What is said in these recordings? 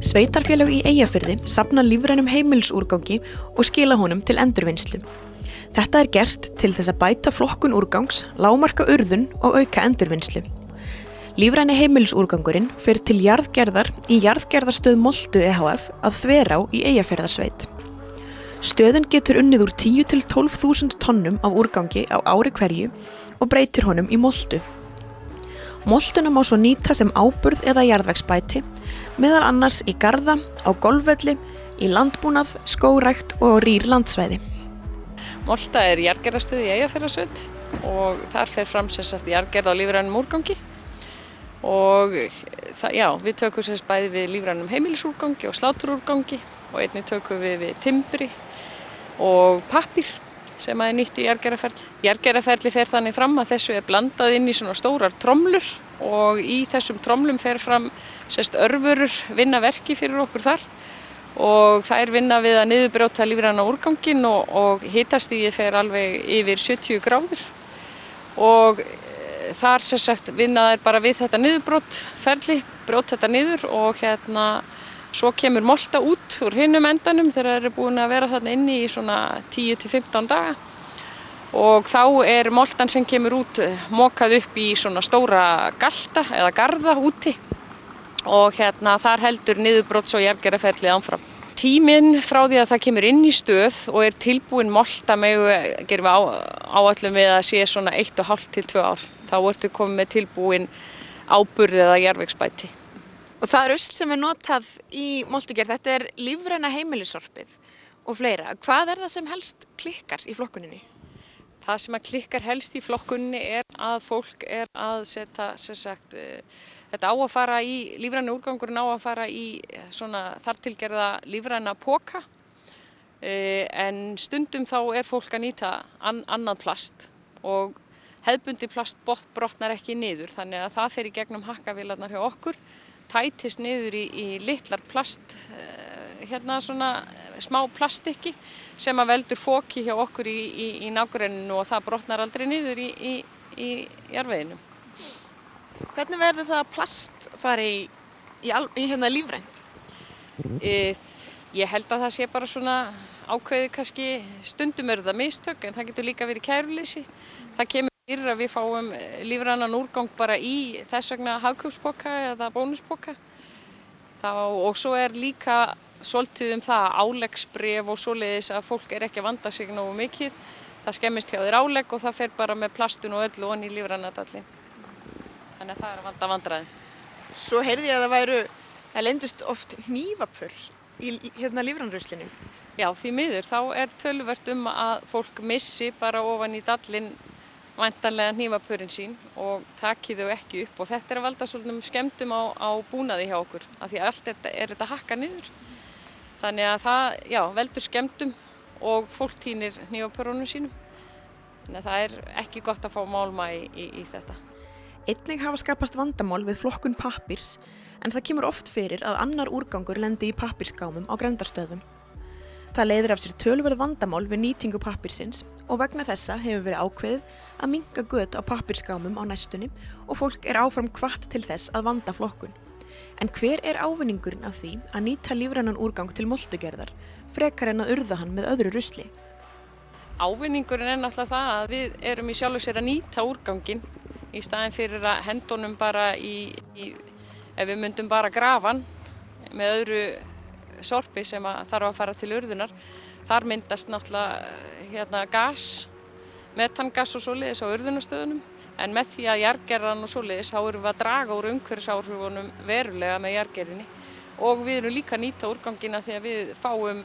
Sveitarfélög í Eyjafirði safna lífrænum heimilisúrgangi og skila honum til endurvinnslu. Þetta er gert til þess að bæta flokkun úrgangs, lágmarka urðun og auka endurvinnslu. Lífræni heimilisúrgangurinn fer til jarðgerðar í jarðgerðarstöð Moltu ehf. Að Þverá í Eyjafjarðarsveit. Stöðin getur unnið úr 10 til 12.000 tonnum af úrgangi á ári hverju og breytir honum í moltu. Moltuna má svo nýta sem áburð eða jarðvegsbæti, meðal annars í garða, á golfvelli, í landbúnað, skógrækt og rýr landsvæði. Molta er jarðgerðarstöð í Eyjafjarðarsveit og þar fer fram jarðgerð á lífrænum úrgangi. Og við tökum bæði við lífrænum heimilisúrgangi og sláturúrgangi og einnig tökum við timbri og pappír sem er nýtt í jarðgerðarferli. Jarðgerðarferli fer þannig fram að þessu er blandað inn í svona stórar tromlur og í þessum tromlum fer fram örvörur vinna verki fyrir okkur þar og þær vinna við að niðurbrjóta lífræna úrganginn og hitastigið fer alveg yfir 70 gráður og þar vinna þær bara við þetta niðurbrotferli, brjóta þetta niður og svo kemur molta út úr hinum endanum þegar þær eru búin að vera þarna inni í svona 10 til 15 daga og þá er moltan sem kemur út mokað upp í svona stóra galta eða garða úti og þar heldur niðurbrots- og jarðgerðarferlið áfram. Tíminn frá því að það kemur inn í stöð og er tilbúin molta gerum við áætlun við að sé svona 1,5 til 2 ár. Þá ertu komið með tilbúin áburð eða jarðvegsbæti. Og það er rusl sem er notað í moltugerð, þetta er lífræna heimilissorpið og fleira. Hvað er það sem helst klikkar í flokkuninni? Það sem klikkar helst í flokkuninni er að fólk er að setja, þetta á að fara í, lífræna úrgangurinn á að fara í svona þartilgerða lífræna poka. En stundum þá er fólk að nýta annað plast og hefðbundi plast brotnar ekki niður, þannig að það fer í gegnum hakkavélarnar hjá okkur. Tætist niður í litlar plast, svona smá plaststykki sem að veldur foki hjá okkur í nágrenninu og það brotnar aldrei niður í jarðveginum. Hvernig verður það að plast fari í lífrænt? Ég held að það sé bara svona ákveðið kannski, stundum eru það mistök en það getur líka verið kæruleysi. Það kemur fyrir að við fáum lífrænan úrgang bara í þess vegna hagkaupspoka eða bónuspoka. Og svo er líka svolítið það áleggsbréf og svoleiðis að fólk er ekki að vanda sig nógu mikið. Það skemmist hjá þér álegg og það fer bara með plastun og öllu onni í lífrænadalli. Þannig að það er að valda vandræði. Svo heyrði ég að það leyndust oft hnífapör í lífrænruslinu. Já, því miður. Þá er töluvert að fólk missi bara ofan í dallinn væntanlega hnífapörin sín og taki þau ekki upp og þetta er að valda svolítið skemmdum á búnaði hjá okkur af því að allt þetta hakka niður. Þannig að það veldur skemmdum og fólk týnir hnífapörunum sínum. Þannig að það er ekki gott að fá málma í þetta. Einnig hafa skapast vandamál við flokkun pappírs en það kemur oft fyrir að annar úrgangur lendi í pappírsgámum á grenndarstöðum. Það leiðir af sér töluverð vandamál við nýtingu pappírsins og vegna þessa hefur verið ákveðið að minnka göt á pappírsgámum á næstunni og fólk er áfram hvatt til þess að vanda flokkun. En hver er ávinningurinn af því að nýta lífrænan úrgang til moltugerðar frekar en að urða hann með öðru rusli? Ávinningurinn er náttúrulega það að við erum í sjálfu sér að nýta úrganginn í staðinn fyrir að henda honum bara ef við myndum bara grafa hann með öðru sorpi sem þarf að fara til urðunar. Þar myndast náttúrulega gas, metangas og svoleiðis á urðunarstöðunum. En með því að jarðgerðan og svoleiðis þá erum við að draga úr umhverfisáhrifunum verulega með jarðgerðinni. Og við erum líka að nýta úrgangina því að við fáum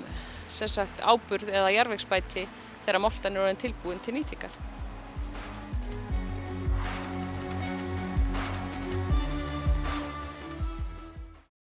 áburð eða jarðvegsbæti þegar moltan er orðin tilbúin til nýtingar.